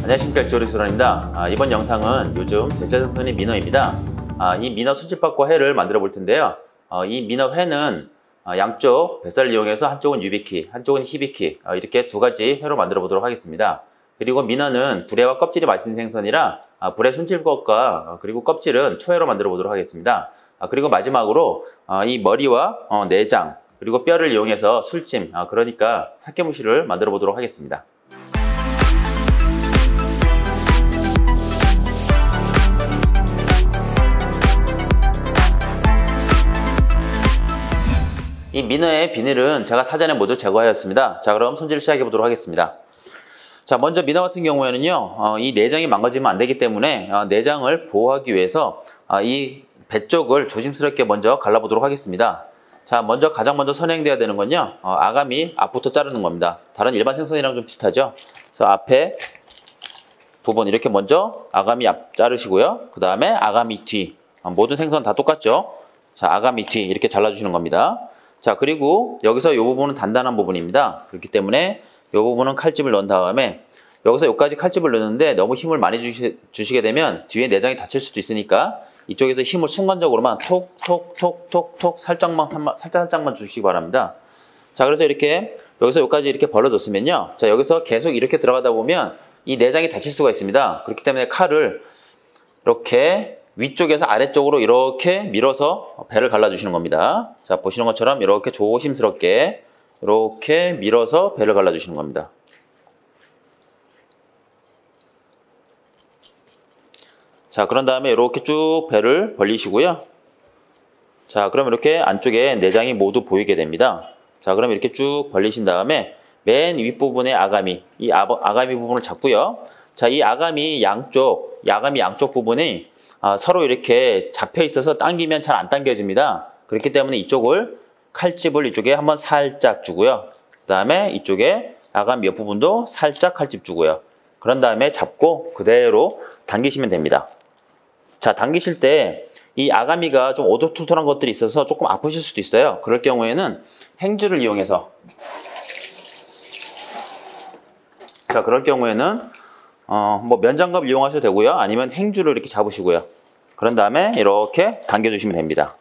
안녕하십니까, 조리수란입니다. 이번 영상은 요즘 제자전선인 미너입니다. 이 미너 수집바과 회를 만들어 볼 텐데요. 이 미너 회는 양쪽 뱃살을 이용해서 한쪽은 유비키, 한쪽은 히비키, 이렇게 두 가지 회로 만들어 보도록 하겠습니다. 그리고 미너는 불회와 껍질이 맛있는 생선이라 불회 손질법과 그리고 껍질은 초회로 만들어 보도록 하겠습니다. 그리고 마지막으로 이 머리와 내장 그리고 뼈를 이용해서 술찜, 그러니까 사케무시를 만들어 보도록 하겠습니다. 이 미너의 비늘은 제가 사전에 모두 제거하였습니다. 자, 그럼 손질을 시작해 보도록 하겠습니다. 자, 먼저 미너 같은 경우에는요, 이 내장이 망가지면 안 되기 때문에 내장을 보호하기 위해서 이 배 쪽을 조심스럽게 먼저 갈라보도록 하겠습니다. 자, 가장 먼저 선행돼야 되는 건요, 아가미 앞부터 자르는 겁니다. 다른 일반 생선이랑 좀 비슷하죠. 그래서 앞에 부분 이렇게 먼저 아가미 앞 자르시고요. 그 다음에 아가미 뒤, 모든 생선 다 똑같죠. 자, 아가미 뒤 이렇게 잘라주시는 겁니다. 자, 그리고 여기서 이 부분은 단단한 부분입니다. 그렇기 때문에 이 부분은 칼집을 넣은 다음에 여기서 여기까지 칼집을 넣는데 너무 힘을 많이 주시게 되면 뒤에 내장이 다칠 수도 있으니까 이쪽에서 힘을 순간적으로만 톡톡톡톡톡 살짝만 주시기 바랍니다. 자, 그래서 이렇게 여기서 여기까지 이렇게 벌어졌으면요, 자, 여기서 계속 이렇게 들어가다 보면 이 내장이 다칠 수가 있습니다. 그렇기 때문에 칼을 이렇게 위쪽에서 아래쪽으로 이렇게 밀어서 배를 갈라주시는 겁니다. 자, 보시는 것처럼 이렇게 조심스럽게 이렇게 밀어서 배를 갈라주시는 겁니다. 자, 그런 다음에 이렇게 쭉 배를 벌리시고요. 자, 그럼 이렇게 안쪽에 내장이 모두 보이게 됩니다. 자, 그럼 이렇게 쭉 벌리신 다음에 맨 윗부분의 아가미, 이 아가미 부분을 잡고요. 자, 이 아가미 양쪽 부분이 서로 이렇게 잡혀 있어서 당기면 잘 안 당겨집니다. 그렇기 때문에 이쪽을 칼집을 이쪽에 한번 살짝 주고요. 그 다음에 이쪽에 아가미 옆부분도 살짝 칼집 주고요. 그런 다음에 잡고 그대로 당기시면 됩니다. 자, 당기실 때 이 아가미가 좀 오돌토돌한 것들이 있어서 조금 아프실 수도 있어요. 그럴 경우에는 행주를 이용해서, 자, 그럴 경우에는 뭐 면장갑 이용하셔도 되고요. 아니면 행주를 이렇게 잡으시고요. 그런 다음에 이렇게 당겨주시면 됩니다.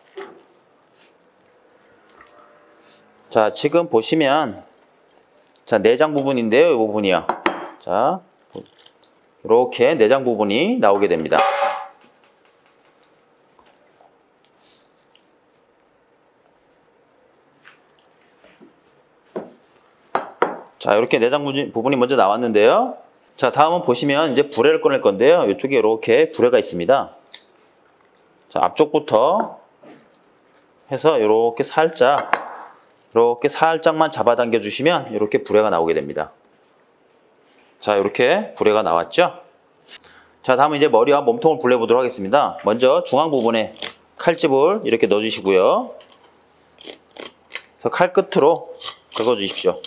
자, 지금 보시면, 자, 내장 부분인데요. 이 부분이요. 자, 이렇게 내장 부분이 나오게 됩니다. 자, 이렇게 내장 부분이 먼저 나왔는데요. 자, 다음은 보시면 이제 불회를 꺼낼 건데요. 이쪽에 이렇게 불회가 있습니다. 자, 앞쪽부터 해서 이렇게 살짝만 잡아당겨 주시면 이렇게 불회가 나오게 됩니다. 자, 이렇게 불회가 나왔죠? 자, 다음은 이제 머리와 몸통을 불려 보도록 하겠습니다. 먼저 중앙 부분에 칼집을 이렇게 넣어 주시고요. 그래서 칼 끝으로 긁어 주십시오.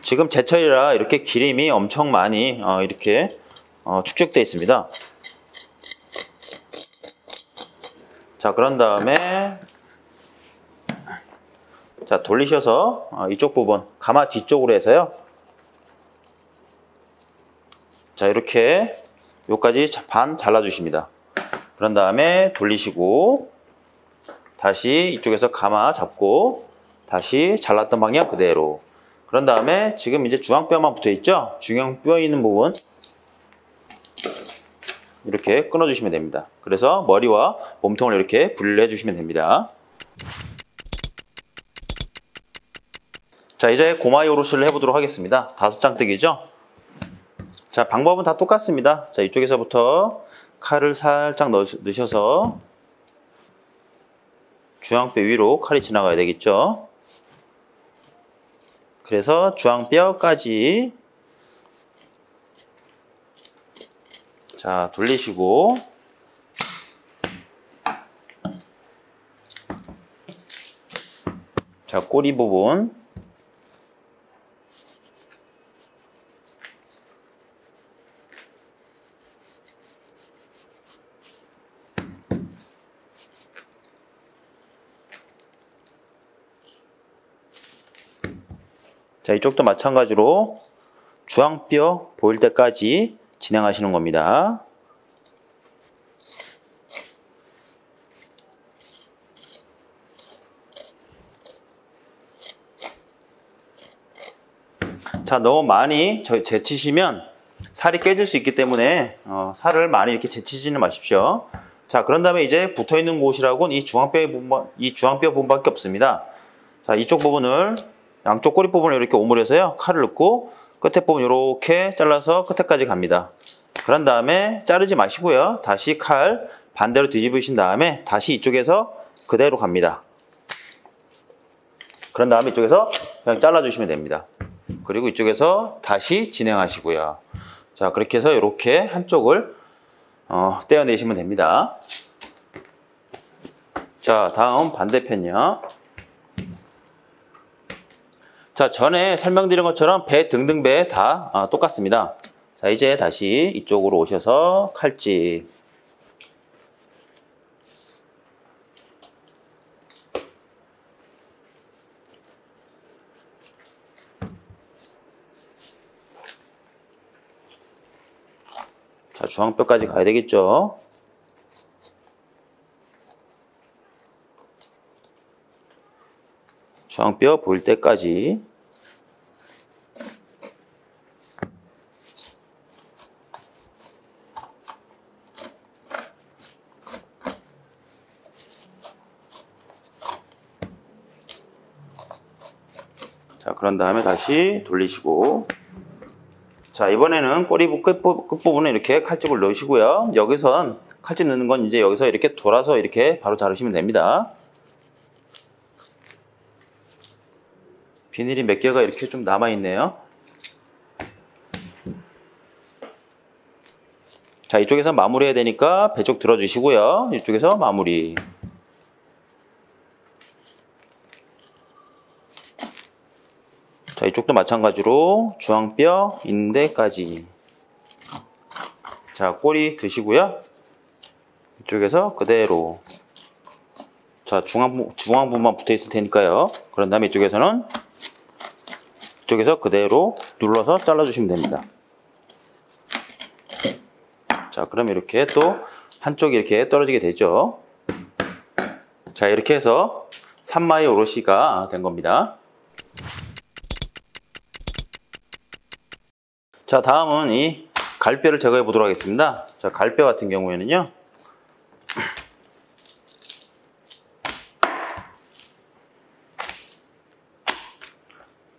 지금 제철이라 이렇게 기름이 엄청 많이 이렇게 축적되어 있습니다. 자, 그런 다음에 자, 돌리셔서 이쪽 부분 가마 뒤쪽으로 해서요. 자, 이렇게 여기까지 반 잘라주십니다. 그런 다음에 돌리시고 다시 이쪽에서 가마 잡고 다시 잘랐던 방향 그대로. 그런 다음에 지금 이제 중앙뼈만 붙어 있죠? 중앙뼈 있는 부분 이렇게 끊어주시면 됩니다. 그래서 머리와 몸통을 이렇게 분리해 주시면 됩니다. 자, 이제 고마이 오롯이를 해보도록 하겠습니다. 5장뜨기죠? 자, 방법은 다 똑같습니다. 자, 이쪽에서부터 칼을 살짝 넣으셔서 중앙뼈 위로 칼이 지나가야 되겠죠? 그래서 중앙뼈까지 자, 돌리시고 자, 꼬리 부분 자, 이쪽도 마찬가지로 중앙뼈 보일 때까지 진행하시는 겁니다. 자, 너무 많이 제치시면 살이 깨질 수 있기 때문에 살을 많이 이렇게 제치지는 마십시오. 자, 그런 다음에 이제 붙어 있는 곳이라고는 이 중앙뼈 부분밖에 없습니다. 자, 이쪽 부분을 양쪽 꼬리 부분을 이렇게 오므려서요, 칼을 넣고 끝에 부분 이렇게 잘라서 끝에까지 갑니다. 그런 다음에 자르지 마시고요, 다시 칼 반대로 뒤집으신 다음에 다시 이쪽에서 그대로 갑니다. 그런 다음에 이쪽에서 그냥 잘라주시면 됩니다. 그리고 이쪽에서 다시 진행하시고요. 자, 그렇게 해서 이렇게 한쪽을 떼어내시면 됩니다. 자, 다음 반대편이요. 자, 전에 설명드린 것처럼 배 등등 배 다 똑같습니다. 자, 이제 다시 이쪽으로 오셔서 칼집. 자, 중앙뼈까지 가야 되겠죠. 중앙뼈 보일 때까지. 자, 그런 다음에 다시 돌리시고. 자, 이번에는 꼬리 끝부분에 이렇게 칼집을 넣으시고요. 여기선 칼집 넣는 건 이제 여기서 이렇게 돌아서 이렇게 바로 자르시면 됩니다. 비닐이 몇 개가 이렇게 좀 남아있네요. 자, 이쪽에서 마무리해야 되니까 배쪽 들어주시고요. 이쪽에서 마무리. 자, 이쪽도 마찬가지로 중앙뼈 인대까지. 자, 꼬리 드시고요. 이쪽에서 그대로. 자, 중앙 부분만 붙어 있을 테니까요. 그런 다음에 이쪽에서는 이쪽에서 그대로 눌러서 잘라주시면 됩니다. 자, 그럼 이렇게 또 한쪽이 이렇게 떨어지게 되죠. 자, 이렇게 해서 산마이 오롯이가 된 겁니다. 자, 다음은 이 갈뼈를 제거해 보도록 하겠습니다. 자, 갈뼈 같은 경우에는요,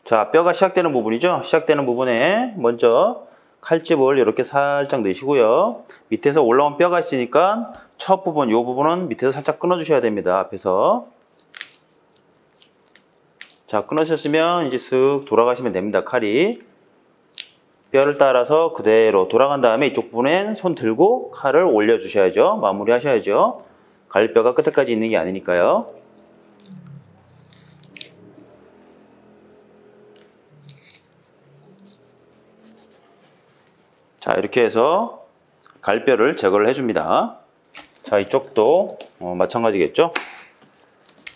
자, 뼈가 시작되는 부분이죠. 시작되는 부분에 먼저 칼집을 이렇게 살짝 넣으시고요. 밑에서 올라온 뼈가 있으니까 첫 부분, 이 부분은 밑에서 살짝 끊어주셔야 됩니다. 앞에서. 자, 끊으셨으면 이제 쓱 돌아가시면 됩니다. 칼이. 뼈를 따라서 그대로 돌아간 다음에 이쪽 부분엔 손 들고 칼을 올려주셔야죠. 마무리 하셔야죠. 갈뼈가 끝에까지 있는 게 아니니까요. 자, 이렇게 해서 갈뼈를 제거를 해줍니다. 자, 이쪽도 마찬가지겠죠.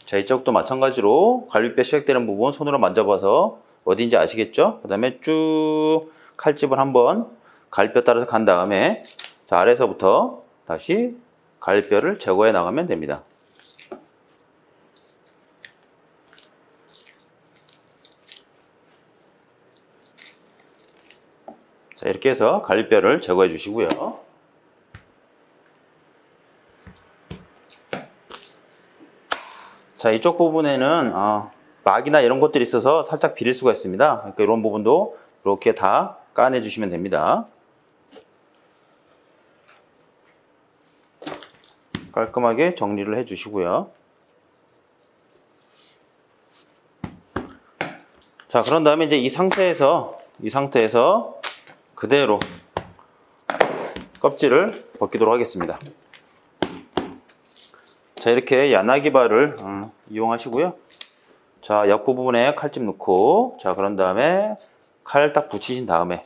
자, 이쪽도 마찬가지로 갈비뼈 시작되는 부분 손으로 만져봐서 어딘지 아시겠죠? 그 다음에 쭉 칼집을 한번 갈뼈 따라서 간 다음에 자, 아래서부터 다시 갈뼈를 제거해 나가면 됩니다. 자, 이렇게 해서 갈비뼈를 제거해 주시고요. 자, 이쪽 부분에는 막이나 이런 것들이 있어서 살짝 비릴 수가 있습니다. 그러니까 이런 부분도 이렇게 다 까내 주시면 됩니다. 깔끔하게 정리를 해 주시고요. 자, 그런 다음에 이제 이 상태에서 그대로 껍질을 벗기도록 하겠습니다. 자, 이렇게 야나기발을 이용하시고요. 자, 옆 부분에 칼집 넣고, 자, 그런 다음에 칼 딱 붙이신 다음에,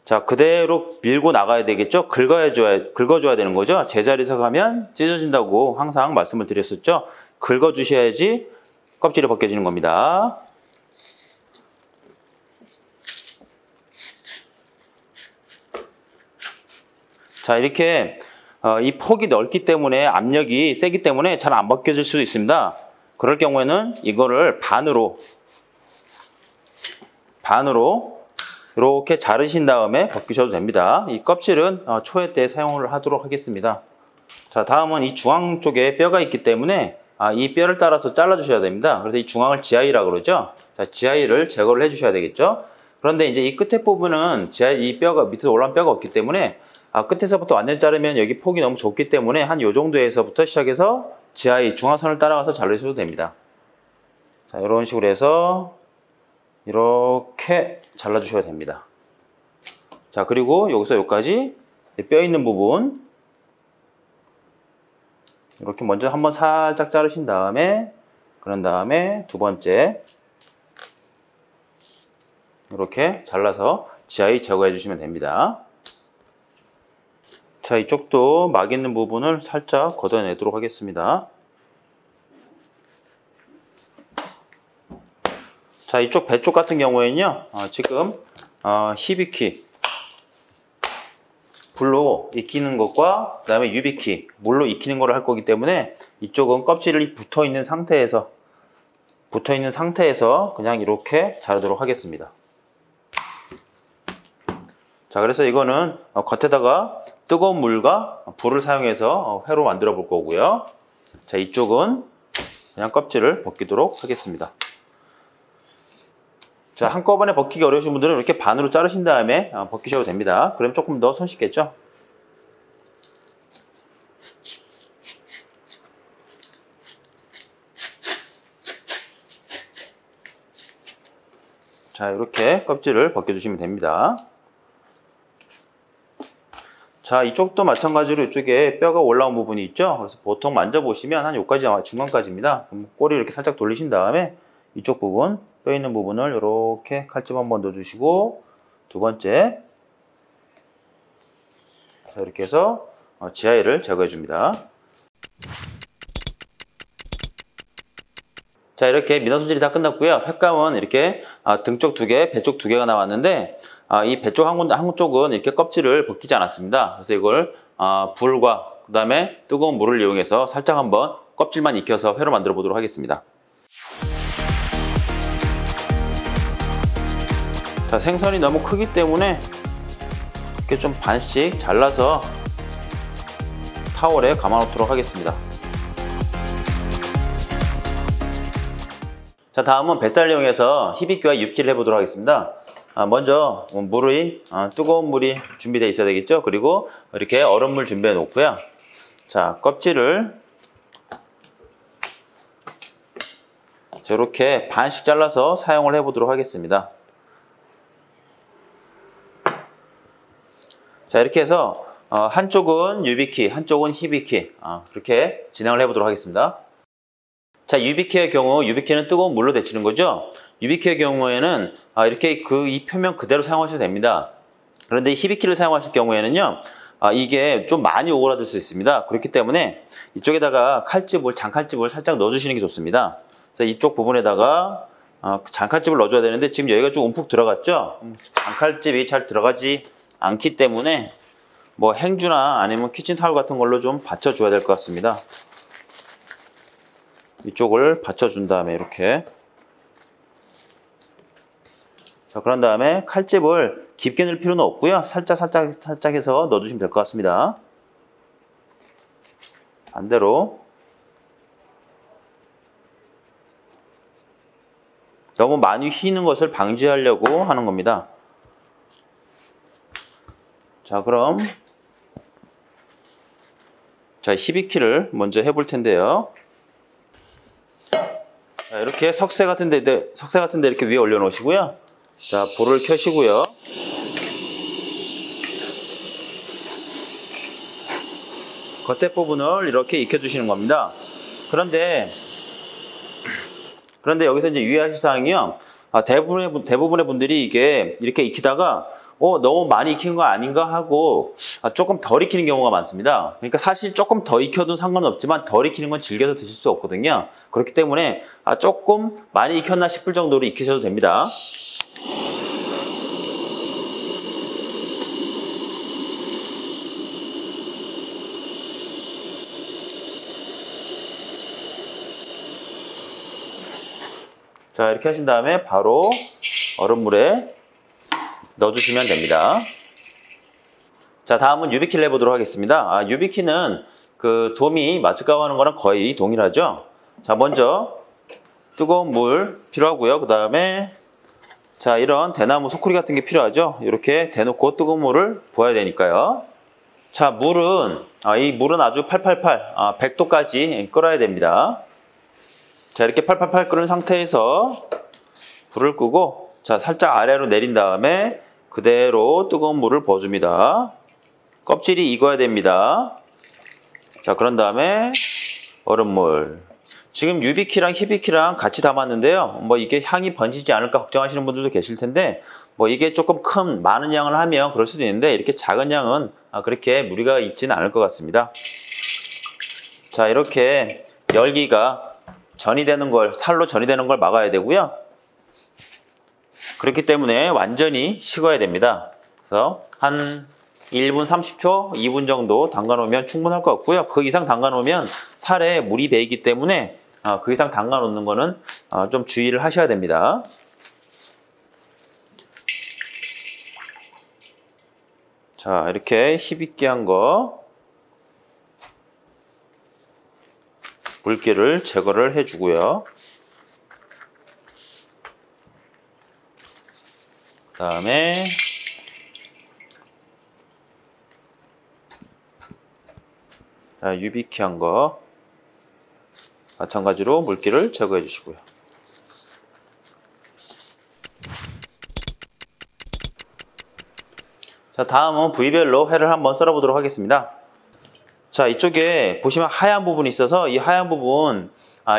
자, 그대로 밀고 나가야 되겠죠? 긁어줘야 되는 거죠? 제자리에서 가면 찢어진다고 항상 말씀을 드렸었죠? 긁어주셔야지 껍질이 벗겨지는 겁니다. 자, 이렇게 이 폭이 넓기 때문에 압력이 세기 때문에 잘 안 벗겨질 수도 있습니다. 그럴 경우에는 이거를 반으로 이렇게 자르신 다음에 벗기셔도 됩니다. 이 껍질은 초회 때 사용을 하도록 하겠습니다. 자, 다음은 이 중앙 쪽에 뼈가 있기 때문에 이 뼈를 따라서 잘라 주셔야 됩니다. 그래서 이 중앙을 지아이라고 그러죠. 자, 지아이를 제거를 해 주셔야 되겠죠. 그런데 이제 이 끝에 부분은 이 뼈가 밑에서 올라온 뼈가 없기 때문에 끝에서부터 완전히 자르면 여기 폭이 너무 좁기 때문에 한 요 정도에서부터 시작해서 지아이 중앙선을 따라가서 자르셔도 됩니다. 자, 이런 식으로 해서 이렇게 잘라 주셔야 됩니다. 자, 그리고 여기서 여기까지 뼈 있는 부분 이렇게 먼저 한번 살짝 자르신 다음에, 그런 다음에 두 번째 이렇게 잘라서 지아이 제거해 주시면 됩니다. 자, 이쪽도 막 있는 부분을 살짝 걷어내도록 하겠습니다. 자, 이쪽 배 쪽 같은 경우에는요, 지금 히비키 불로 익히는 것과 그 다음에 유비키 물로 익히는 거를 할 거기 때문에 이쪽은 껍질이 붙어 있는 상태에서 그냥 이렇게 자르도록 하겠습니다. 자, 그래서 이거는 겉에다가 뜨거운 물과 불을 사용해서 회로 만들어 볼 거고요. 자, 이쪽은 그냥 껍질을 벗기도록 하겠습니다. 자, 한꺼번에 벗기기 어려우신 분들은 이렇게 반으로 자르신 다음에 벗기셔도 됩니다. 그럼 조금 더 손쉽겠죠? 자, 이렇게 껍질을 벗겨주시면 됩니다. 자, 이쪽도 마찬가지로 이쪽에 뼈가 올라온 부분이 있죠? 그래서 보통 만져보시면 한 여기까지, 중간까지입니다. 꼬리 이렇게 살짝 돌리신 다음에 이쪽 부분, 뼈 있는 부분을 이렇게 칼집 한번 넣어주시고, 두 번째, 자, 이렇게 해서 지아이를 제거해 줍니다. 자, 이렇게 민어 손질이 다 끝났고요. 횟감은 이렇게 등 쪽 2개, 배 쪽 2개가 나왔는데, 이 배 쪽 한쪽은 이렇게 껍질을 벗기지 않았습니다. 그래서 이걸 불과 그 다음에 뜨거운 물을 이용해서 살짝 한번 껍질만 익혀서 회로 만들어 보도록 하겠습니다. 자, 생선이 너무 크기 때문에 이렇게 좀 반씩 잘라서 타월에 감아 놓도록 하겠습니다. 자, 다음은 뱃살을 이용해서 히비키와 유비키를 해보도록 하겠습니다. 먼저 뜨거운 물이 준비되어 있어야 되겠죠. 그리고 이렇게 얼음물 준비해 놓고요. 자, 껍질을 이렇게 반씩 잘라서 사용을 해 보도록 하겠습니다. 자, 이렇게 해서 한쪽은 유비키, 한쪽은 히비키, 그렇게 진행을 해 보도록 하겠습니다. 자, 유비키의 경우, 유비키는 뜨거운 물로 데치는 거죠. 유비키의 경우에는 이렇게 이 표면 그대로 사용하셔도 됩니다. 그런데 히비키를 사용하실 경우에는요, 이게 좀 많이 오그라들 수 있습니다. 그렇기 때문에 이쪽에다가 장칼집을 살짝 넣어주시는 게 좋습니다. 그래서 이쪽 부분에다가 장칼집을 넣어줘야 되는데 지금 여기가 좀 움푹 들어갔죠. 장칼집이 잘 들어가지 않기 때문에 뭐 행주나 아니면 키친타올 같은 걸로 좀 받쳐줘야 될 것 같습니다. 이쪽을 받쳐준 다음에 이렇게, 자, 그런 다음에 칼집을 깊게 넣을 필요는 없고요. 살짝 해서 넣어주시면 될 것 같습니다. 반대로. 너무 많이 휘는 것을 방지하려고 하는 겁니다. 자, 그럼 자, 히비키를 먼저 해볼 텐데요. 자, 이렇게 석쇠 같은데 이렇게 위에 올려 놓으시고요. 자, 불을 켜시고요. 겉에 부분을 이렇게 익혀주시는 겁니다. 그런데 여기서 이제 유의하실 사항이요. 대부분의 분들이 이게 이렇게 익히다가 너무 많이 익힌 거 아닌가 하고 조금 덜 익히는 경우가 많습니다. 그러니까 사실 조금 더 익혀도 상관은 없지만 덜 익히는 건 질겨서 드실 수 없거든요. 그렇기 때문에 조금 많이 익혔나 싶을 정도로 익히셔도 됩니다. 자, 이렇게 하신 다음에 바로 얼음물에 넣어주시면 됩니다. 자, 다음은 유비키를 해보도록 하겠습니다. 유비키는 그 도미 마츠가와 하는 거랑 거의 동일하죠. 자, 먼저 뜨거운 물 필요하고요. 그 다음에 자, 이런 대나무 소쿠리 같은 게 필요하죠. 이렇게 대놓고 뜨거운 물을 부어야 되니까요. 자, 이 물은 아주 100도까지 끓어야 됩니다. 자, 이렇게 888 끓은 상태에서 불을 끄고 자, 살짝 아래로 내린 다음에 그대로 뜨거운 물을 부어줍니다. 껍질이 익어야 됩니다. 자, 그런 다음에 얼음물. 지금 유비키랑 히비키랑 같이 담았는데요. 뭐 이게 향이 번지지 않을까 걱정하시는 분들도 계실 텐데 뭐 이게 조금 많은 양을 하면 그럴 수도 있는데 이렇게 작은 양은 그렇게 무리가 있지는 않을 것 같습니다. 자, 이렇게 열기가 살로 전이 되는 걸 막아야 되고요. 그렇기 때문에 완전히 식어야 됩니다. 그래서 한 1분 30초, 2분 정도 담가 놓으면 충분할 것 같고요. 그 이상 담가 놓으면 살에 물이 배이기 때문에 그 이상 담가 놓는 거는 좀 주의를 하셔야 됩니다. 자, 이렇게 힘있게 한 거 물기를 제거를 해주고요. 그 다음에 유비키 한 거 마찬가지로 물기를 제거해 주시고요. 자, 다음은 부위별로 회를 한번 썰어 보도록 하겠습니다. 자, 이쪽에 보시면 하얀 부분이 있어서 이 하얀 부분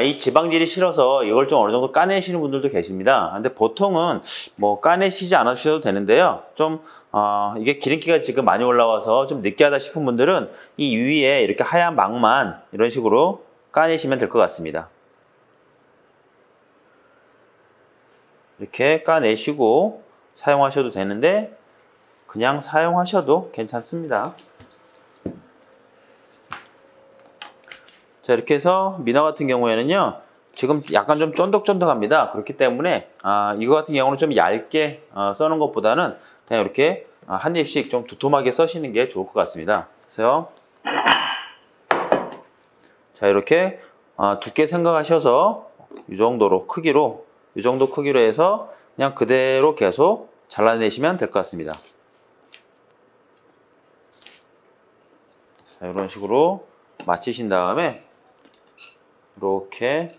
이 지방질이 싫어서 이걸 좀 어느 정도 까내시는 분들도 계십니다. 근데 보통은 뭐 까내시지 않으셔도 되는데요. 좀 이게 기름기가 지금 많이 올라와서 좀 느끼하다 싶은 분들은 이 위에 이렇게 하얀 막만 이런 식으로 까내시면 될 것 같습니다. 이렇게 까내시고 사용하셔도 되는데 그냥 사용하셔도 괜찮습니다. 자, 이렇게 해서 미너 같은 경우에는요, 지금 약간 좀 쫀득쫀득합니다. 그렇기 때문에 이거 같은 경우는 좀 얇게 써는 것보다는 그냥 이렇게 한 입씩 좀 두툼하게 써시는 게 좋을 것 같습니다. 그래서 자, 이렇게 두께 생각하셔서 이 정도 크기로 해서 그냥 그대로 계속 잘라내시면 될 것 같습니다. 자, 이런 식으로 마치신 다음에 이렇게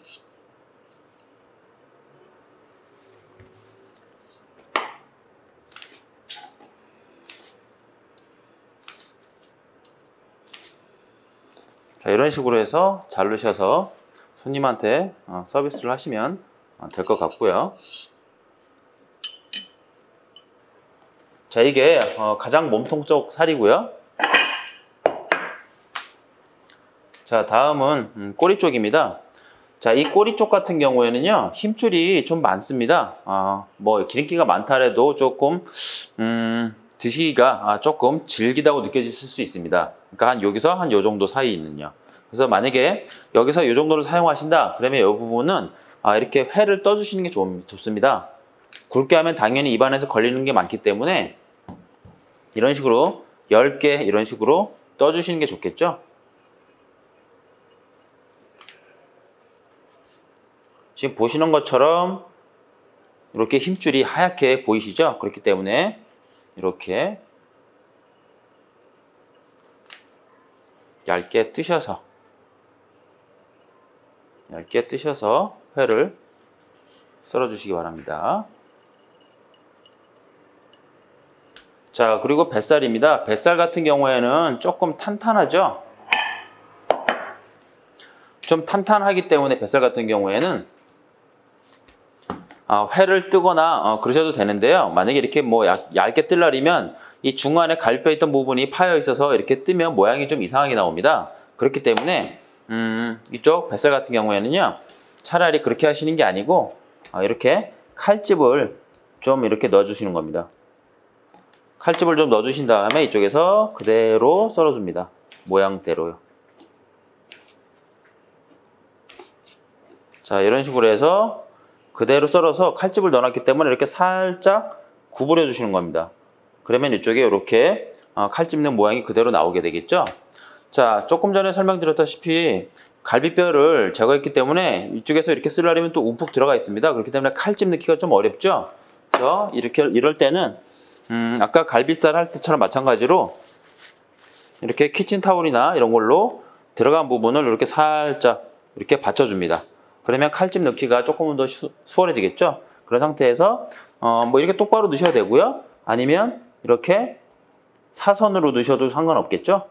자, 이런 식으로 해서 자르셔서 손님한테 서비스를 하시면 될 것 같고요. 자, 이게 가장 몸통 쪽 살이고요. 자, 다음은 꼬리 쪽입니다. 자, 이 꼬리 쪽 같은 경우에는요, 힘줄이 좀 많습니다. 뭐 기름기가 많다래도 조금 드시기가 조금 질기다고 느껴지실 수 있습니다. 그러니까 여기서 한 요 정도 사이에 있는요. 그래서 만약에 여기서 요 정도를 사용하신다 그러면 이 부분은 이렇게 회를 떠주시는 게 좋습니다. 굵게 하면 당연히 입안에서 걸리는 게 많기 때문에 이런 식으로 10개 이런 식으로 떠주시는 게 좋겠죠. 지금 보시는 것처럼 이렇게 힘줄이 하얗게 보이시죠? 그렇기 때문에 이렇게 얇게 뜨셔서 회를 썰어 주시기 바랍니다. 자, 그리고 뱃살입니다. 뱃살 같은 경우에는 조금 탄탄하죠? 좀 탄탄하기 때문에 뱃살 같은 경우에는 회를 뜨거나 그러셔도 되는데요. 만약에 이렇게 뭐 얇게 뜰라리면 이 중간에 갈뼈 있던 부분이 파여 있어서 이렇게 뜨면 모양이 좀 이상하게 나옵니다. 그렇기 때문에 이쪽 뱃살 같은 경우에는요, 차라리 그렇게 하시는 게 아니고 이렇게 칼집을 좀 이렇게 넣어주시는 겁니다. 칼집을 좀 넣어주신 다음에 이쪽에서 그대로 썰어줍니다. 모양대로요. 자, 이런 식으로 해서 그대로 썰어서 칼집을 넣어놨기 때문에 이렇게 살짝 구부려 주시는 겁니다. 그러면 이쪽에 이렇게 칼집 는 모양이 그대로 나오게 되겠죠. 자, 조금 전에 설명드렸다시피 갈비뼈를 제거했기 때문에 이쪽에서 이렇게 쓰려면 또 움푹 들어가 있습니다. 그렇기 때문에 칼집 넣기가 좀 어렵죠. 그래서 이럴 때는 아까 갈비살 할 때처럼 마찬가지로 이렇게 키친타올이나 이런 걸로 들어간 부분을 이렇게 살짝 이렇게 받쳐줍니다. 그러면 칼집 넣기가 조금 더 수월해지겠죠. 그런 상태에서 뭐 이렇게 똑바로 넣으셔야 되고요. 아니면 이렇게 사선으로 넣으셔도 상관없겠죠.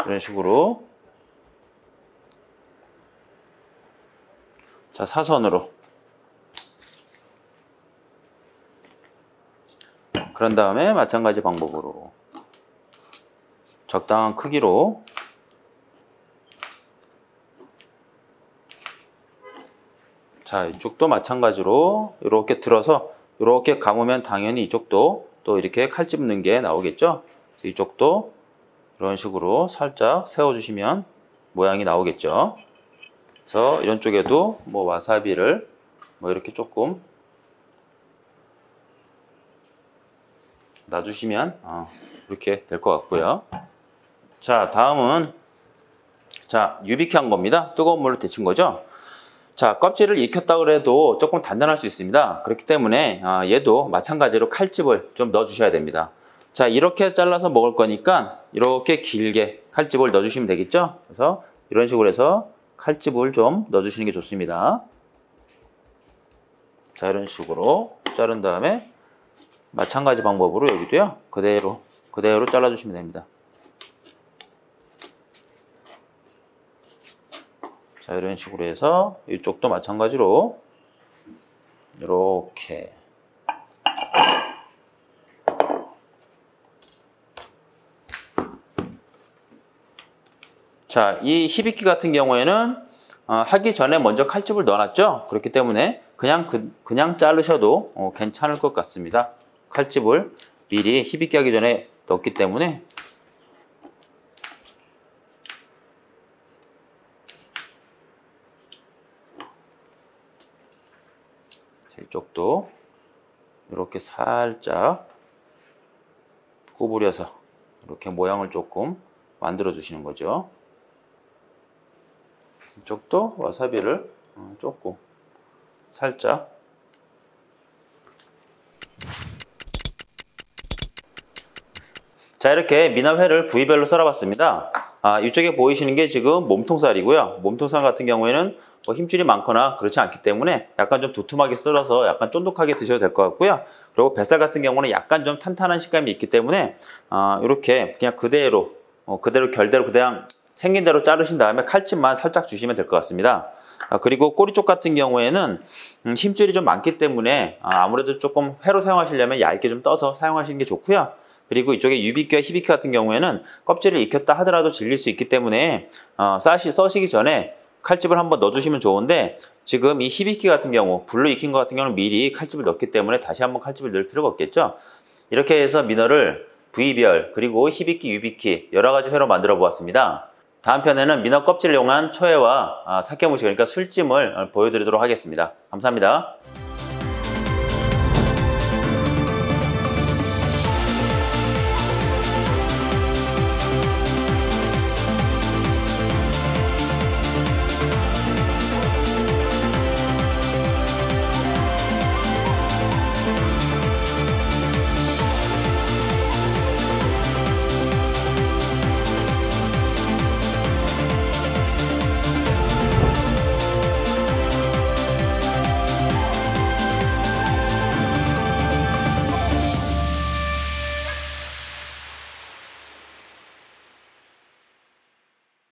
이런 식으로. 자, 사선으로. 그런 다음에 마찬가지 방법으로 적당한 크기로 자, 이쪽도 마찬가지로 이렇게 들어서 이렇게 감으면 당연히 이쪽도 또 이렇게 칼집 넣는 게 나오겠죠. 이쪽도 이런 식으로 살짝 세워주시면 모양이 나오겠죠. 그래서 이런 쪽에도 뭐 와사비를 뭐 이렇게 조금 놔주시면 이렇게 될 것 같고요. 자, 다음은 자, 유비케 한 겁니다. 뜨거운 물로 데친 거죠. 자, 껍질을 익혔다 그래도 조금 단단할 수 있습니다. 그렇기 때문에 얘도 마찬가지로 칼집을 좀 넣어 주셔야 됩니다. 자, 이렇게 잘라서 먹을 거니까 이렇게 길게 칼집을 넣어 주시면 되겠죠. 그래서 이런 식으로 해서 칼집을 좀 넣어 주시는 게 좋습니다. 자, 이런 식으로 자른 다음에 마찬가지 방법으로 여기도요. 그대로 잘라 주시면 됩니다. 자, 이런 식으로 해서 이쪽도 마찬가지로 이렇게 자, 이 히비키 같은 경우에는 하기 전에 먼저 칼집을 넣어놨죠. 그렇기 때문에 그냥 자르셔도 괜찮을 것 같습니다. 칼집을 미리 히비키 하기 전에 넣었기 때문에 이쪽도 이렇게 살짝 구부려서 이렇게 모양을 조금 만들어 주시는 거죠. 이쪽도 와사비를 조금 살짝 자, 이렇게 미나회를 부위별로 썰어봤습니다. 이쪽에 보이시는 게 지금 몸통살이고요. 몸통살 같은 경우에는 뭐 힘줄이 많거나 그렇지 않기 때문에 약간 좀 두툼하게 썰어서 약간 쫀득하게 드셔도 될 것 같고요. 그리고 뱃살 같은 경우는 약간 좀 탄탄한 식감이 있기 때문에 이렇게 그냥 그대로 결대로 그냥 생긴 대로 자르신 다음에 칼집만 살짝 주시면 될 것 같습니다. 그리고 꼬리 쪽 같은 경우에는 힘줄이 좀 많기 때문에 아무래도 조금 회로 사용하시려면 얇게 좀 떠서 사용하시는 게 좋고요. 그리고 이쪽에 유비키와 히비키 같은 경우에는 껍질을 익혔다 하더라도 질릴 수 있기 때문에 써시기 전에 칼집을 한번 넣어주시면 좋은데 지금 이 히비키 같은 경우, 불로 익힌 것 같은 경우는 미리 칼집을 넣었기 때문에 다시 한번 칼집을 넣을 필요가 없겠죠. 이렇게 해서 민어를 부위별 그리고 히비키, 유비키 여러 가지 회로 만들어 보았습니다. 다음 편에는 민어 껍질을 이용한 초회와 사케무시 그러니까 술찜을 보여드리도록 하겠습니다. 감사합니다.